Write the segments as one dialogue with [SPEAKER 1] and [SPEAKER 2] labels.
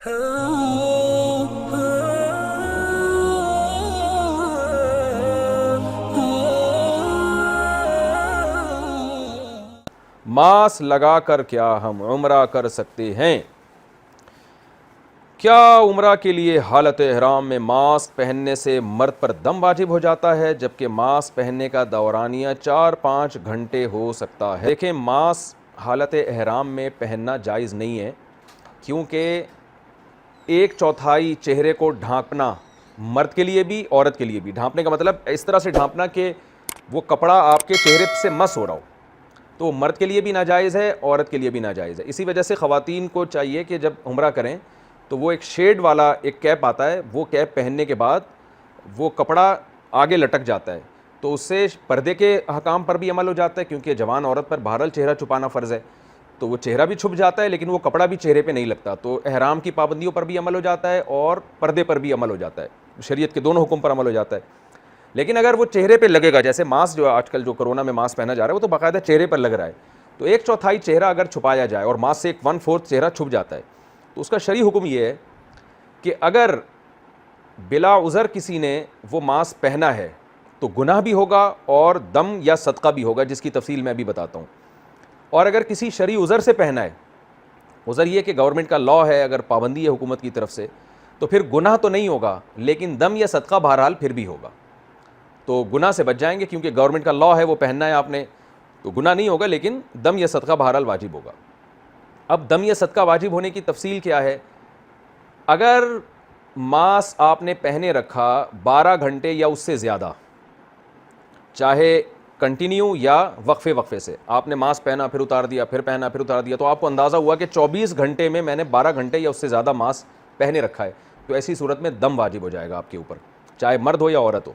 [SPEAKER 1] Mask لگا کر کیا ہم عمرہ کر سکتے ہیں؟ کیا عمرہ کے لیے حالت احرام میں ماسک پہننے سے مرد پر دم واجب ہو جاتا ہے، جبکہ ماسک پہننے کا دورانیہ 4-5 گھنٹے ہو سکتا ہے؟ دیکھیں، ماسک حالت احرام میں پہننا جائز نہیں ہے، کیونکہ 1/4 چہرے کو ڈھانپنا مرد کے لیے بھی عورت کے لیے بھی، ڈھانپنے کا مطلب اس طرح سے ڈھانپنا کہ وہ کپڑا آپ کے چہرے سے مس ہو رہا ہو، تو مرد کے لیے بھی ناجائز ہے، عورت کے لیے بھی ناجائز ہے۔ اسی وجہ سے خواتین کو چاہیے کہ جب عمرہ کریں تو وہ ایک شیڈ والا ایک کیپ آتا ہے، وہ کیپ پہننے کے بعد وہ کپڑا آگے لٹک جاتا ہے، تو اس سے پردے کے احکام پر بھی عمل ہو جاتا ہے، کیونکہ جوان عورت پر بہرحال چہرہ چھپانا فرض ہے، تو وہ چہرہ بھی چھپ جاتا ہے لیکن وہ کپڑا بھی چہرے پہ نہیں لگتا، تو احرام کی پابندیوں پر بھی عمل ہو جاتا ہے اور پردے پر بھی عمل ہو جاتا ہے، شریعت کے دونوں حکم پر عمل ہو جاتا ہے۔ لیکن اگر وہ چہرے پہ لگے گا، جیسے ماسک جو آج کل جو کرونا میں ماسک پہنا جا رہا ہے وہ تو باقاعدہ چہرے پر لگ رہا ہے، تو 1/4 چہرہ اگر چھپایا جائے اور ماسک سے 1/4 چہرہ چھپ جاتا ہے، تو اس کا شرعی حکم یہ ہے کہ اگر بلا عذر کسی نے وہ ماسک پہنا ہے تو گناہ بھی ہوگا اور دم یا صدقہ بھی ہوگا، جس کی تفصیل میں ابھی بتاتا ہوں۔ اور اگر کسی شرعی عذر سے پہنا ہے، عذر یہ کہ گورنمنٹ کا لاء ہے، اگر پابندی ہے حکومت کی طرف سے، تو پھر گناہ تو نہیں ہوگا لیکن دم یا صدقہ بہرحال پھر بھی ہوگا، تو گناہ سے بچ جائیں گے، کیونکہ گورنمنٹ کا لاء ہے، وہ پہننا ہے آپ نے، تو گناہ نہیں ہوگا لیکن دم یا صدقہ بہرحال واجب ہوگا۔ اب دم یا صدقہ واجب ہونے کی تفصیل کیا ہے؟ اگر ماسک آپ نے پہنے رکھا 12 گھنٹے یا اس سے زیادہ، چاہے کنٹینیو یا وقفے سے، آپ نے ماسک پہنا پھر اتار دیا، پھر پہنا پھر اتار دیا، تو آپ کو اندازہ ہوا کہ 24 گھنٹے میں میں نے 12 گھنٹے یا اس سے زیادہ ماسک پہنے رکھا ہے، تو ایسی صورت میں دم واجب ہو جائے گا آپ کے اوپر، چاہے مرد ہو یا عورت ہو۔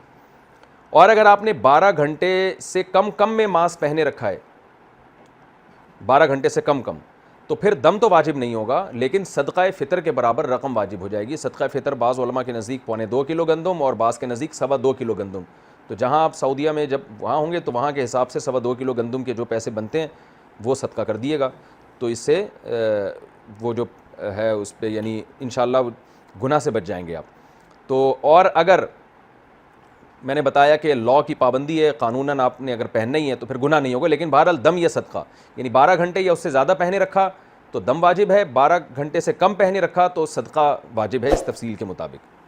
[SPEAKER 1] اور اگر آپ نے 12 گھنٹے سے کم میں ماسک پہنے رکھا ہے، 12 گھنٹے سے کم، تو پھر دم تو واجب نہیں ہوگا لیکن صدقہ فطر کے برابر رقم واجب ہو جائے گی۔ صدقہ فطر بعض علماء کے نزدیک 2.25 کلو گندم اور بعض کے نزدیک 2.25 کلو گندم، تو جہاں آپ سعودیہ میں جب وہاں ہوں گے تو وہاں کے حساب سے 2.25 کلو گندم کے جو پیسے بنتے ہیں وہ صدقہ کر دیے گا، تو اس سے وہ جو ہے اس پہ یعنی انشاءاللہ گناہ سے بچ جائیں گے آپ۔ تو اور اگر میں نے بتایا کہ لاء کی پابندی ہے، قانوناً آپ نے اگر پہننا ہی ہے تو پھر گناہ نہیں ہوگا، لیکن بہرحال دم یا صدقہ، یعنی 12 گھنٹے یا اس سے زیادہ پہنے رکھا تو دم واجب ہے، 12 گھنٹے سے کم پہنے رکھا تو صدقہ واجب ہے اس تفصیل کے مطابق۔